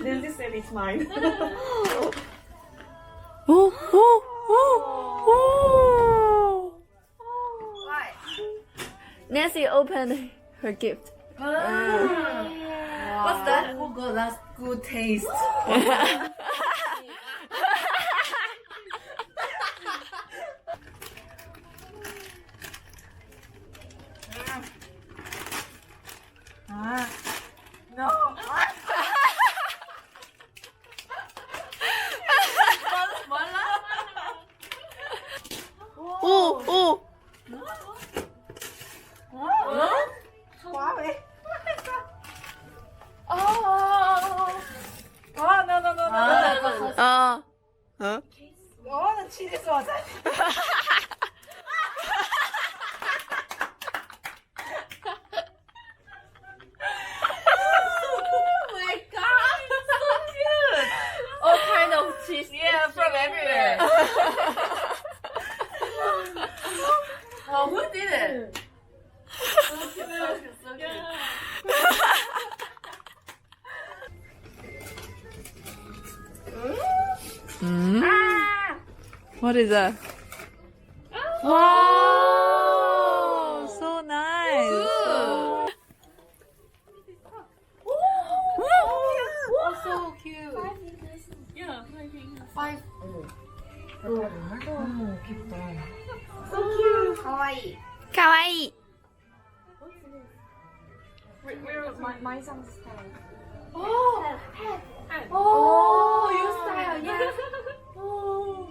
Nancy said it's mine. Oh, oh, oh, oh. Why? Nancy opened her gift. What's that? Oh god, that's good taste. No. Oh, oh. Quá vậy? Oh. Oh, no, no, no, no. Huh? Oh, the chili sauce. Oh my god, so cute! All kind of cheese. Yeah, from everywhere. Oh, who did it? So cute, so cute. What is that? Wow, so nice. Oh, so cute. Yeah, 5. Oh, 귀엽다. So cute. Kawaii. Kawaii. Where my son's style. Oh, oh, your style, yeah. Oh.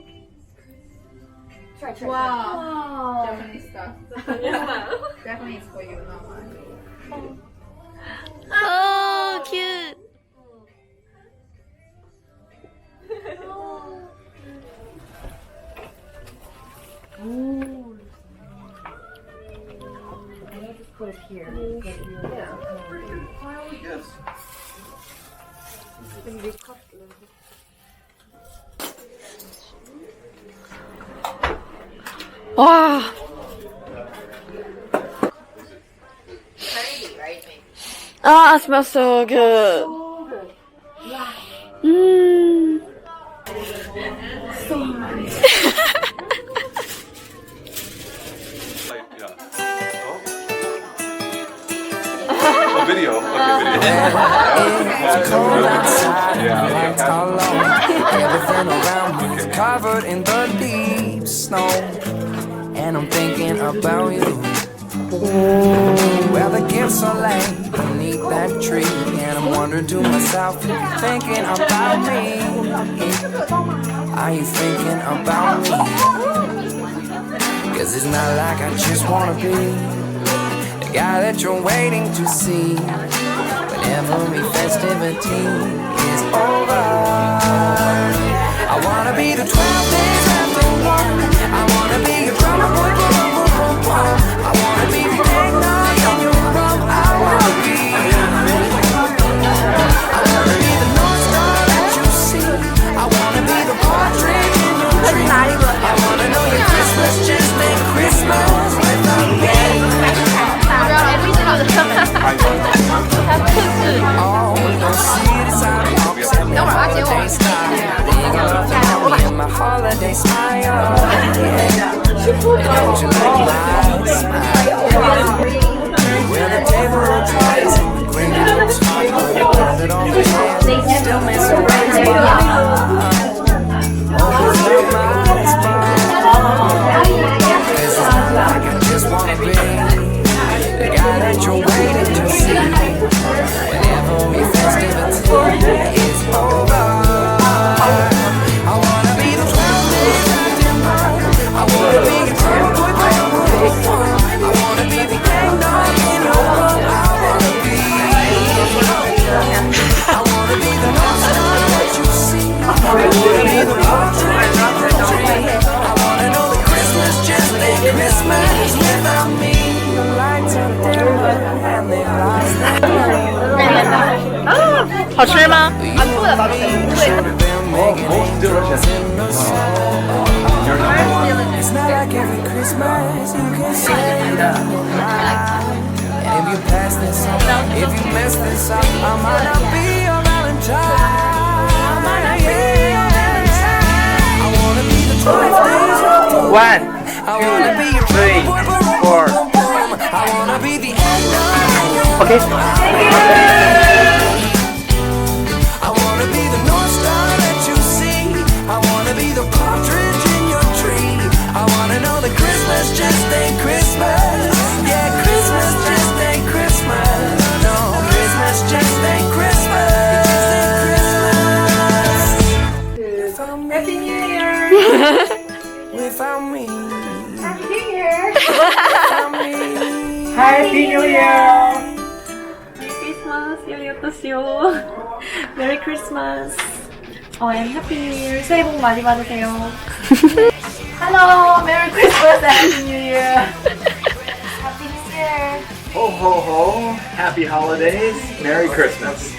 Try. Wow. Japanese stuff. Definitely it's for you, not mine. Oh, cute. Put it here. Wow. Candy, right? Ah, it smells so good. Mmm. A video. Cold outside, lights are low. Everything around me is covered in the deep snow, and I'm thinking about you. Well, the gifts are laid beneath that tree, and I'm wondering to myself, if you're thinking about me. Are you thinking about me? 'Cause it's not like I just wanna be the guy that you're waiting to see when every festivity is over. I wanna be the 12 days after one. I wanna be your drummer boy, boom, boom, boom, boom. I wanna be the eggnog in your rum. I wanna be the North Star that you see. I wanna be the partridge in your tree. I wanna know your Christmas just ain't Christmas without me. Oh, no, see this out of holiday style. In my holiday smile. Don't you look like smile? When the table looks nice and the gravy looks hot, put it on the hand, still missing right. Oh, look my smile. 'Cause it's not like I just wanna be the guy that you're waiting to see whenever we festivity is over. I wanna be the 12 days after mine. I wanna be your drummer boy, boom, boom, boom. I wanna be the eggnog in your rum. I wanna be the North Star that you see. I wanna be the partridge in the tree. I wanna know that Christmas just ain't Christmas without me. The lights are dimmer and they lost their glow. 好吃吗？ It's not like every Christmas you can say goodbye. And if you pass this up, if you mess this up, I might not be your Valentine. Valentine. I wanna be the 12 days of the 1, I wanna be your 3, 4. I wanna be the end of Okay. I wanna be the North Star that you see. I wanna be the partridge in your tree. I wanna know that Christmas just ain't Christmas. Yeah, Christmas just ain't Christmas. No, Christmas just ain't Christmas. Happy New Year! Without me, Happy New Year! without me. Happy New Year! 크리스마스 열렸다시오. 메리 크리스마스. and Happy New Year. 새해 복 많이 받으세요. Hello, Merry Christmas and Happy New Year. Happy New Year! Ho ho ho! Happy holidays! Merry Christmas!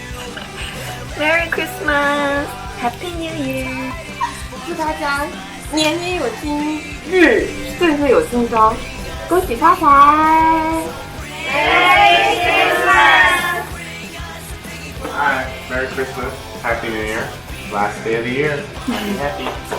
Merry Christmas. Happy New Year. 祝大家年年有今日，岁岁有新朝，恭喜发财！Merry Christmas！ Hi, Merry Christmas, Happy New Year, last day of the year. Happy, happy.